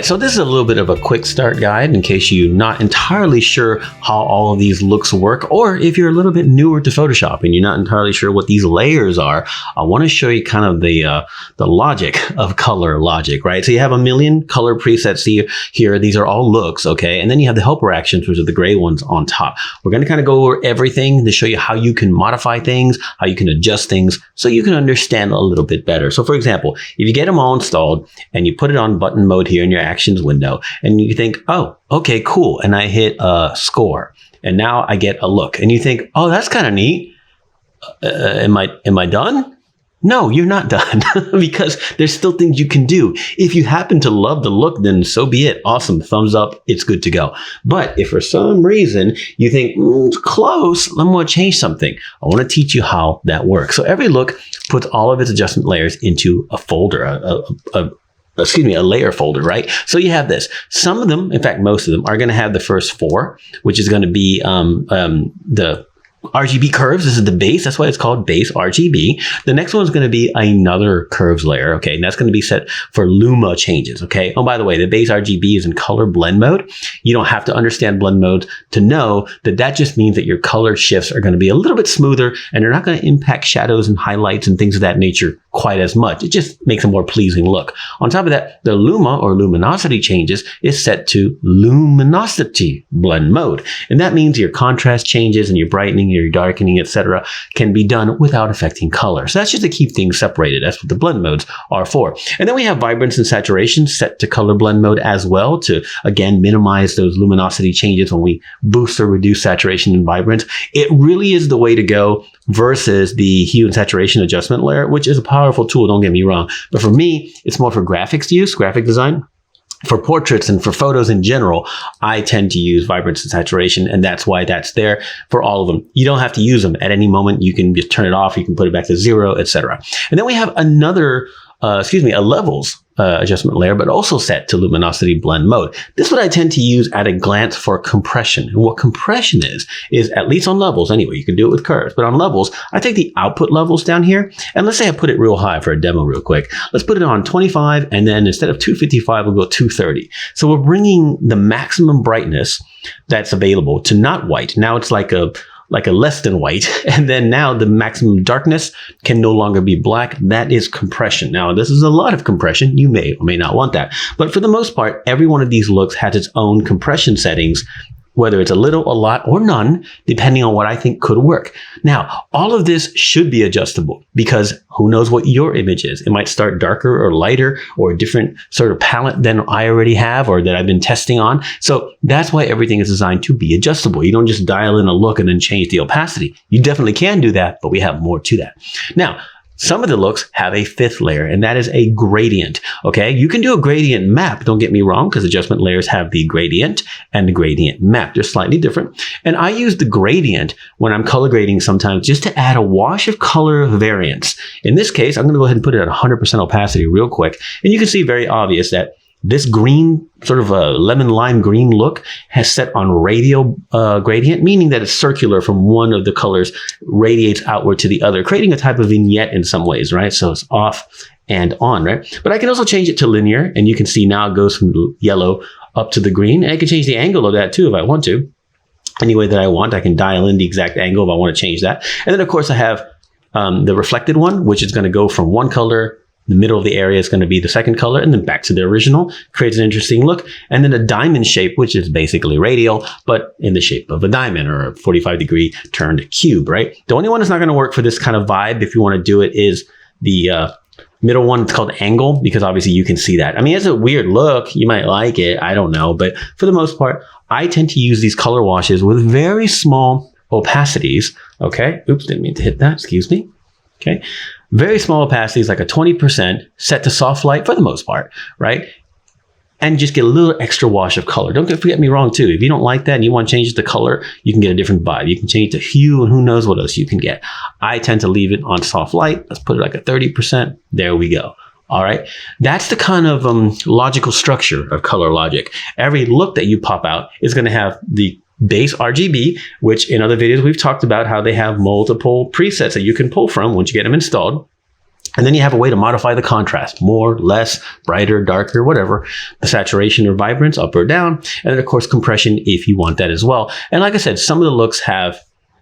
right, so this is a little bit of a quick start guide in case you're not entirely sure how all of these looks work, or if you're a little bit newer to Photoshop and you're not entirely sure what these layers are. I want to show you kind of the logic of ColorLogic, right? So you have a million color presets here. These are all looks, okay? And then you have the helper actions, which are the gray ones on top. We're going to kind of go over everything to show you how you can modify things, how you can adjust things, so you can understand a little bit better. So for example, if you get them all installed and you put it on button mode here in your actions window, and you think, oh, okay, cool. And I hit score, and now I get a look, and you think, oh, that's kind of neat. Am I done? No, you're not done because there's still things you can do. If you happen to love the look, then so be it. Awesome. Thumbs up. It's good to go. But if for some reason you think it's close, I'm going to change something. I want to teach you how that works. So every look puts all of its adjustment layers into a folder, a layer folder, right? So you have this. Some of them, in fact, most of them are going to have the first four, which is going to be the RGB curves. This is the base. That's why it's called base RGB. The next one is going to be another curves layer. Okay. And that's going to be set for Luma changes. Okay. Oh, by the way, the base RGB is in color blend mode. You don't have to understand blend mode to know that that just means that your color shifts are going to be a little bit smoother and they're not going to impact shadows and highlights and things of that nature quite as much. It just makes a more pleasing look. On top of that, the Luma or luminosity changes is set to luminosity blend mode. And that means your contrast changes and your brightening, your darkening, etc. can be done without affecting color. So that's just to keep things separated. That's what the blend modes are for. And then we have vibrance and saturation set to color blend mode as well to, again, minimize those luminosity changes when we boost or reduce saturation and vibrance. It really is the way to go versus the hue and saturation adjustment layer, which is a powerful tool, don't get me wrong. But for me, it's more for graphics use, graphic design. For portraits and for photos in general, I tend to use vibrance and saturation, and that's why that's there for all of them. You don't have to use them at any moment. You can just turn it off. You can put it back to 0, etc. And then we have another, a levels adjustment layer, but also set to luminosity blend mode. This is what I tend to use at a glance for compression. And what compression is at least on levels anyway. You can do it with curves, but on levels, I take the output levels down here, and let's say I put it real high for a demo real quick. Let's put it on 25, and then instead of 255, we'll go 230. So we're bringing the maximum brightness that's available to not white. Now it's like a less than white. And then now the maximum darkness can no longer be black. That is compression. Now, this is a lot of compression. You may or may not want that. But for the most part, every one of these looks has its own compression settings, whether it's a little, a lot, or none, depending on what I think could work. Now, all of this should be adjustable because who knows what your image is. It might start darker or lighter or a different sort of palette than I already have or that I've been testing on. So that's why everything is designed to be adjustable. You don't just dial in a look and then change the opacity. You definitely can do that, but we have more to that. Now, some of the looks have a fifth layer, and that is a gradient. Okay, you can do a gradient map, don't get me wrong, because adjustment layers have the gradient and the gradient map. They're slightly different. And I use the gradient when I'm color grading sometimes just to add a wash of color variance. In this case, I'm going to go ahead and put it at 100% opacity real quick. And you can see very obvious that this green, sort of a lemon lime green look has set on radial gradient, meaning that it's circular from one of the colors radiates outward to the other, creating a type of vignette in some ways, right? So it's off and on, right? But I can also change it to linear, and you can see now it goes from yellow up to the green. And I can change the angle of that too if I want to. Any way that I want, I can dial in the exact angle if I want to change that. And then of course I have the reflected one, which is going to go from one color. The middle of the area is going to be the second color, and then back to the original. Creates an interesting look. And then a diamond shape, which is basically radial, but in the shape of a diamond or a 45-degree turned cube, right? The only one that's not going to work for this kind of vibe, if you want to do it, is the middle one. It's called angle, because obviously you can see that. I mean, it's a weird look. You might like it. I don't know. But for the most part, I tend to use these color washes with very small opacities. Okay. Oops, didn't mean to hit that. Excuse me. Okay. Very small opacities, like a 20% set to soft light for the most part, right? And just get a little extra wash of color. Don't forget me wrong too. If you don't like that and you want to change it to color, you can get a different vibe. You can change it to hue and who knows what else you can get. I tend to leave it on soft light. Let's put it like a 30%. There we go. All right. That's the kind of logical structure of ColorLogic. Every look that you pop out is going to have the base RGB, which in other videos we've talked about how they have multiple presets that you can pull from once you get them installed. And then you have a way to modify the contrast, more, less, brighter, darker, whatever, the saturation or vibrance, up or down, and then of course compression if you want that as well. And like I said, some of the looks have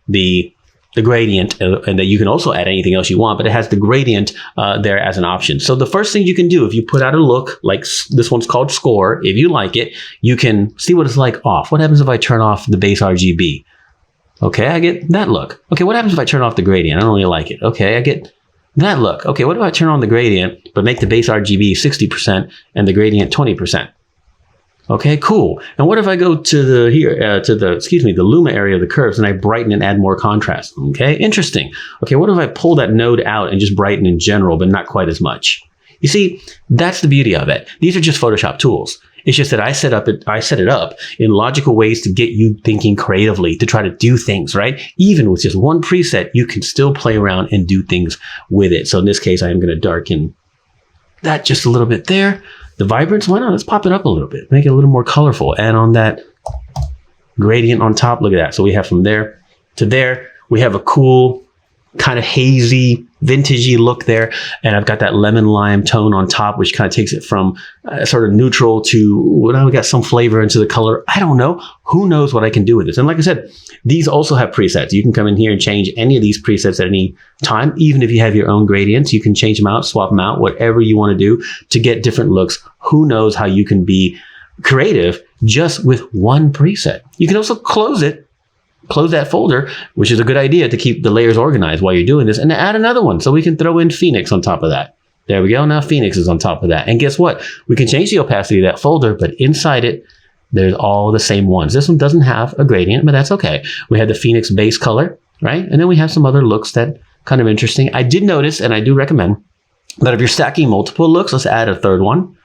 the gradient, and that you can also add anything else you want, but it has the gradient there as an option. So the first thing you can do if you put out a look, like this one's called Score, if you like it, you can see what it's like off. What happens if I turn off the base RGB? Okay, I get that look. Okay, what happens if I turn off the gradient? I don't really like it. Okay, I get that look. Okay, what if I turn on the gradient, but make the base RGB 60% and the gradient 20%? Okay, cool. And what if I go to the luma area of the curves and I brighten and add more contrast? Okay, interesting. Okay, what if I pull that node out and just brighten in general, but not quite as much? You see, that's the beauty of it. These are just Photoshop tools. It's just that I set it up in logical ways to get you thinking creatively, to try to do things, right? Even with just one preset, you can still play around and do things with it. So in this case, I am going to darken that just a little bit there. The vibrance, why not? Let's pop it up a little bit, make it a little more colorful. And on that gradient on top, look at that. So we have from there to there, we have a cool kind of hazy, vintagey look there. And I've got that lemon lime tone on top, which kind of takes it from sort of neutral to, now we got some flavor into the color. I don't know. Who knows what I can do with this? And like I said, these also have presets. You can come in here and change any of these presets at any time. Even if you have your own gradients, you can change them out, swap them out, whatever you want to do to get different looks. Who knows how you can be creative just with one preset. You can also close that folder, which is a good idea to keep the layers organized while you're doing this, and add another one. So we can throw in Phoenix on top of that. There we go. Now Phoenix is on top of that. And guess what? We can change the opacity of that folder, but inside it, there's all the same ones. This one doesn't have a gradient, but that's okay. We had the Phoenix base color, right? And then we have some other looks that kind of interesting. I did notice, and I do recommend, that if you're stacking multiple looks, let's add a third one.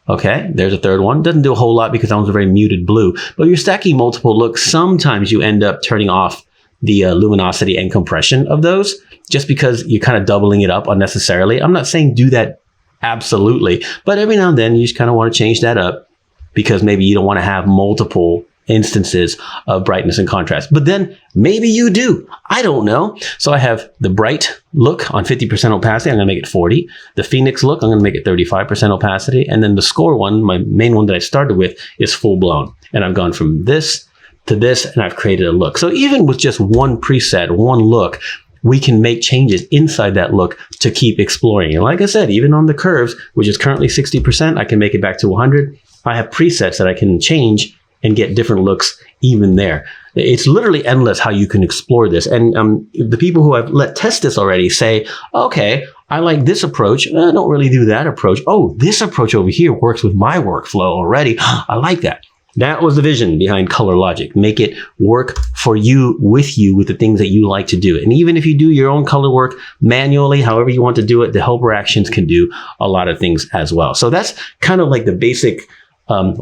Okay, there's a third one. Doesn't do a whole lot because that one's a very muted blue. But you're stacking multiple looks. Sometimes you end up turning off the luminosity and compression of those just because you're kind of doubling it up unnecessarily. I'm not saying do that absolutely, but every now and then you just kind of want to change that up because maybe you don't want to have multiple instances of brightness and contrast. But then maybe you do. I don't know. So I have the bright look on 50% opacity. I'm going to make it 40. The Phoenix look, I'm going to make it 35% opacity. And then the Score one, my main one that I started with, is full blown. And I've gone from this to this, and I've created a look. So even with just one preset, one look, we can make changes inside that look to keep exploring. And like I said, even on the curves, which is currently 60%, I can make it back to 100. I have presets that I can change and get different looks even there. It's literally endless how you can explore this. And the people who I've let test this already say, okay, I like this approach. I don't really do that approach. Oh, this approach over here works with my workflow already. I like that. That was the vision behind ColorLogic. Make it work for you, with the things that you like to do. And even if you do your own color work manually, however you want to do it, the helper actions can do a lot of things as well. So that's kind of like the basic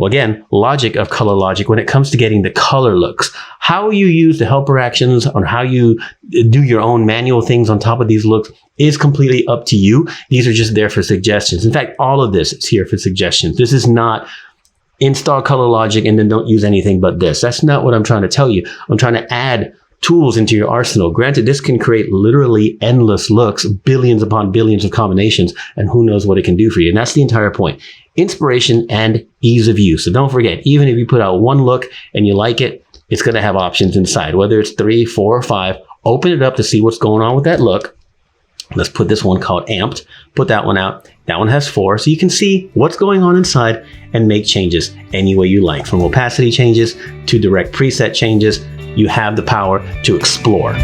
again, logic of ColorLogic when it comes to getting the color looks. How you use the helper actions or how you do your own manual things on top of these looks is completely up to you. These are just there for suggestions. In fact, all of this is here for suggestions. This is not install ColorLogic and then don't use anything but this. That's not what I'm trying to tell you. I'm trying to add tools into your arsenal. Granted, this can create literally endless looks, billions upon billions of combinations, and who knows what it can do for you. And that's the entire point. Inspiration and ease of use. So don't forget, even if you put out one look and you like it, it's going to have options inside, whether it's 3, 4, or 5. Open it up to see what's going on with that look. Let's put this one called Amped. Put that one out. That one has 4. So you can see what's going on inside and make changes any way you like, from opacity changes to direct preset changes. You have the power to explore.